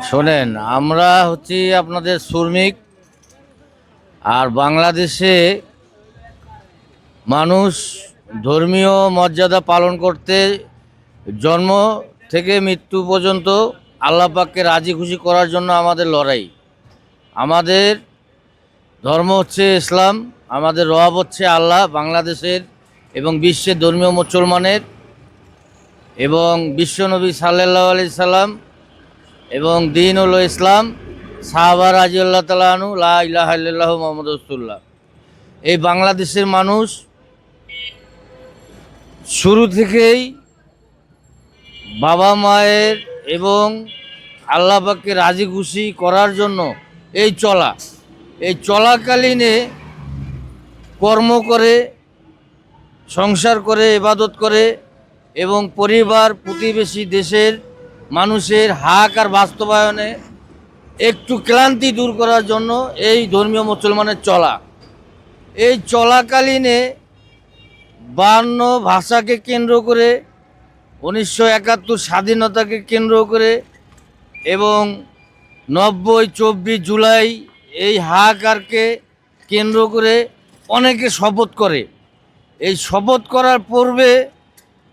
শোনেন, আমরা হচ্ছি আপনাদের শ্রমিক। আর বাংলাদেশে মানুষ ধর্মীয় মর্যাদা পালন করতে জন্ম থেকে মৃত্যু পর্যন্ত আল্লাহ পাককে রাজি খুশি করার জন্য আমাদের লড়াই। আমাদের ধর্ম হচ্ছে ইসলাম, আমাদের রব হচ্ছে আল্লাহ। বাংলাদেশের এবং বিশ্বের ধর্মীয় মুসলমানের এবং বিশ্বনবী সাল্লাল্লাহু আলাইহি সাল্লাম এবং দিন হলো ইসলাম, সাহাবা রাদিয়াল্লাহু তাআলা আনহু, লা ইলাহা ইল্লাল্লাহু মুহাম্মাদুর রাসূলুল্লাহ। এই বাংলাদেশের মানুষ শুরু থেকেই বাবা মায়ের এবং আল্লাহ পাককে রাজি খুশি করার জন্য এই চলাকালীনে কর্ম করে, সংসার করে, ইবাদত করে এবং পরিবার প্রতিবেশী দেশের মানুষের হাক আর বাস্তবায়নে একটু ক্লান্তি দূর করার জন্য এই ধর্মীয় মুসলমানের এই চলাকালীনে 52 ভাষাকে কেন্দ্র করে, 1971 স্বাধীনতাকে কেন্দ্র করে এবং 24 জুলাই এই হাহাকারকে কেন্দ্র করে অনেকে শপথ করে। এই শপথ করার পূর্বে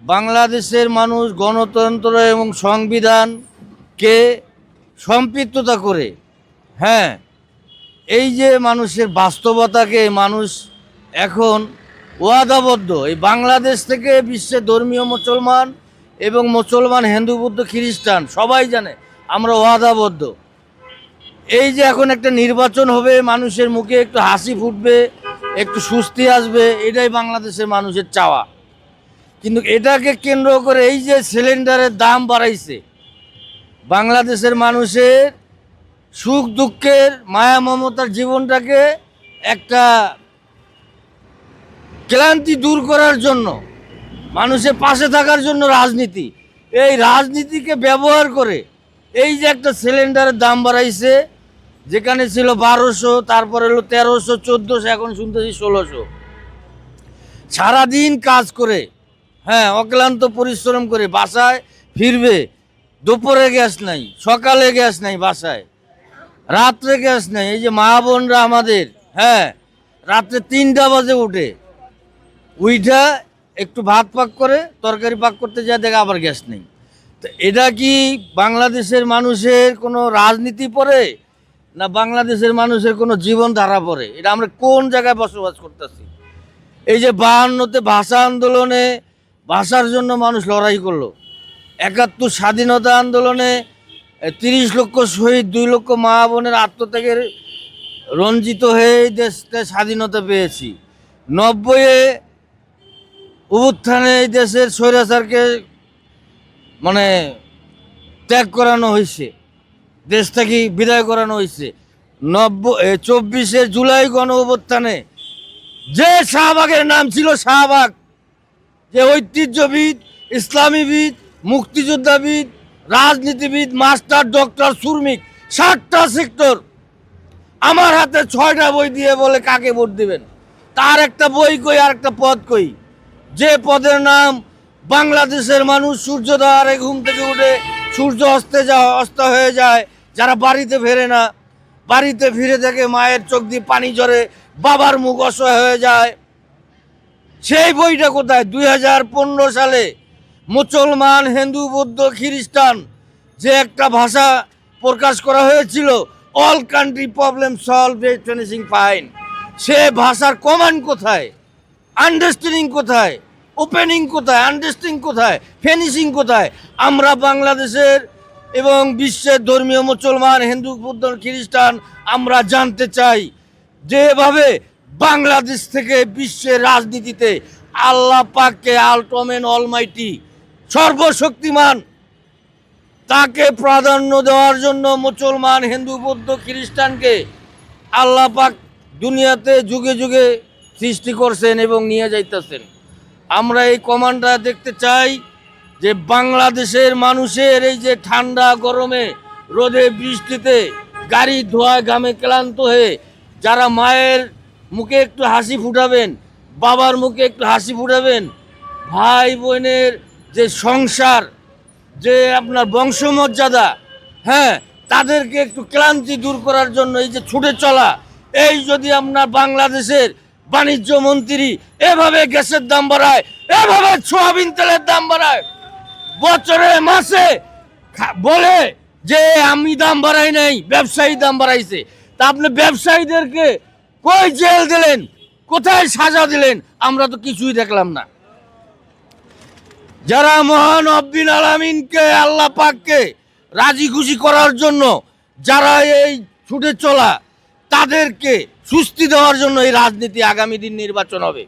বাংলাদেশের মানুষ গণতন্ত্র এবং সংবিধানকে সম্পৃক্ততা করে, হ্যাঁ, এই যে মানুষের বাস্তবতাকে মানুষ এখন ওয়াদাবদ্ধ। এই বাংলাদেশ থেকে বিশ্বের ধর্মীয় মুসলমান এবং মুসলমান, হিন্দু, বৌদ্ধ, খ্রিস্টান সবাই জানে আমরা ওয়াদাবদ্ধ। এই যে এখন একটা নির্বাচন হবে, মানুষের মুখে একটু হাসি ফুটবে, একটু স্বস্তি আসবে, এটাই বাংলাদেশের মানুষের চাওয়া। কিন্তু এটাকে কেন্দ্র করে এই যে সিলিন্ডারের দাম বাড়াইছে, বাংলাদেশের মানুষের সুখ দুঃখের মায়া মমতার জীবনটাকে একটা ক্লান্তি দূর করার জন্য, মানুষের পাশে থাকার জন্য এই রাজনীতিকে ব্যবহার করে এই যে একটা সিলিন্ডারের দাম বাড়াইছে, যেখানে ছিল 1200, তারপরে হলো 1300, 1400, এখন শুনতেছি 1600। সারাদিন কাজ করে, হ্যাঁ, অক্লান্ত পরিশ্রম করে বাসায় ফিরবে, দুপুরে গ্যাস নাই, সকালে গ্যাস নাই, বাসায় রাত্রে গ্যাস নাই। এই যে মা বোনরা আমাদের, হ্যাঁ, রাত্রে 3টা বাজে উইঠা একটু ভাত পাক করে, তরকারি পাক করতে যায়, দেখে আবার গ্যাস নেই। তো এটা কি বাংলাদেশের মানুষের কোনো রাজনীতি পড়ে, না বাংলাদেশের মানুষের কোনো জীবনধারা পড়ে? এটা আমরা কোন জায়গায় বসবাস করতেছি? এই যে 52তে ভাষা আন্দোলনে ভাষার জন্য মানুষ লড়াই করলো, 71 স্বাধীনতা আন্দোলনে 30 লক্ষ শহীদ, 2 লক্ষ মা বোনের আত্মত্যাগের রঞ্জিত হয়ে এই দেশকে স্বাধীনতা পেয়েছি। 90-এ অভ্যুত্থানে এই দেশের স্বৈরাচারকে ত্যাগ করানো হয়েছে, দেশ থেকে বিদায় করানো হয়েছে। 24শে জুলাই গণ অভ্যুত্থানে যে শাহবাগের নাম ছিল শাহবাগ, যে ঐতিহ্যবিদ, ইসলামীবিদ, মুক্তিযোদ্ধাবিদ, রাজনীতিবিদ, মাস্টার, ডক্টর, শ্রমিক, 60টা সেক্টর আমার হাতে 6টা বই দিয়ে বলে কাকে ভোট দিবেন, তার একটা বই কই আর একটা পদ কই, যে পদের নাম বাংলাদেশের মানুষ সূর্যোদয়ের আগে ঘুম থেকে উঠে সূর্য অস্ত হয়ে যায়, যারা বাড়িতে ফেরে না, বাড়িতে ফিরে থেকে মায়ের চোখ দিয়ে পানি ঝরে, বাবার মুখ অসহায় হয়ে যায়। সেই বইটা কোথায়? 2015 সালে মুসলমান, হিন্দু, বৌদ্ধ, খ্রিস্টান যে একটা ভাষা প্রকাশ করা হয়েছিল, all country problem solve, finishing fine. সে ভাষার কমান্ড কোথায়, আন্ডারস্ট্যান্ডিং কোথায়, ওপেনিং কোথায়, আন্ডারস্ট্যান্ডিং কোথায়, ফিনিশিং কোথায়? আমরা বাংলাদেশের এবং বিশ্বের ধর্মীয় মুসলমান, হিন্দু, বৌদ্ধ, খ্রিস্টান আমরা জানতে চাই যে এভাবে বাংলাদেশ থেকে বিশ্বের রাজনীতিতে আল্লাহ পাককে, আল্টিমেট অলমাইটি, সর্বশক্তিমান, তাকে প্রাধান্য দেওয়ার জন্য মুসলমান, হিন্দু, বৌদ্ধ, খ্রিস্টানকে আল্লাহ পাক দুনিয়াতে যুগে যুগে সৃষ্টি করছেন এবং নিয়ে যাইতেছেন। আমরা এই কমান্ডটা দেখতে চাই যে বাংলাদেশের মানুষের এই যে ঠান্ডা গরমে, রোদে বৃষ্টিতে, গাড়ি ধোয়া ঘামে ক্লান্ত হয়ে যারা মায়ের মুখে একটু হাসি ফুটাবেন, বাবার মুখে একটু হাসি ফুটাবেন, ভাই বোনের যে সংসার, যে আপনার বংশমর্যাদা, হ্যাঁ, তাদেরকে একটু ক্লান্তি দূর করার জন্য এই যে ছুটে চলা, এই যদি আপনার বাংলাদেশের বাণিজ্য মন্ত্রী এভাবে গ্যাসের দাম বাড়ায়, এভাবে সোয়াবিন তেলের দাম বাড়ায়, বছরে মাসে বলে যে আমি দাম বাড়াই নাই, ব্যবসায়ী দাম বাড়াইছে, তা আপনি ব্যবসায়ীদেরকে কই জেল দিলেন, কোথায় সাজা দিলেন? আমরা তো কিছুই দেখলাম না। যারা মহান রব্বুল আলামিনকে, আল্লাহ পাককে রাজি খুশি করার জন্য যারা এই ছুটে চলা, তাদেরকে সুস্থি দেওয়ার জন্য এই রাজনীতি, আগামী দিন নির্বাচন হবে।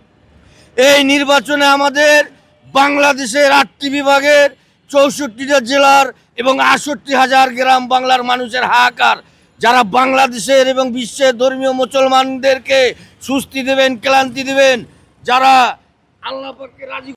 এই নির্বাচনে আমাদের বাংলাদেশের 8টি বিভাগের 64টা জেলার এবং 68,000 গ্রাম বাংলার মানুষের হাহাকার, যারা বাংলাদেশের এবং বিশ্বের ধর্মীয় মুসলমানদেরকে সুস্থি দেবেন, ক্লান্তি দেবেন, যারা আল্লাহ পাককে রাজি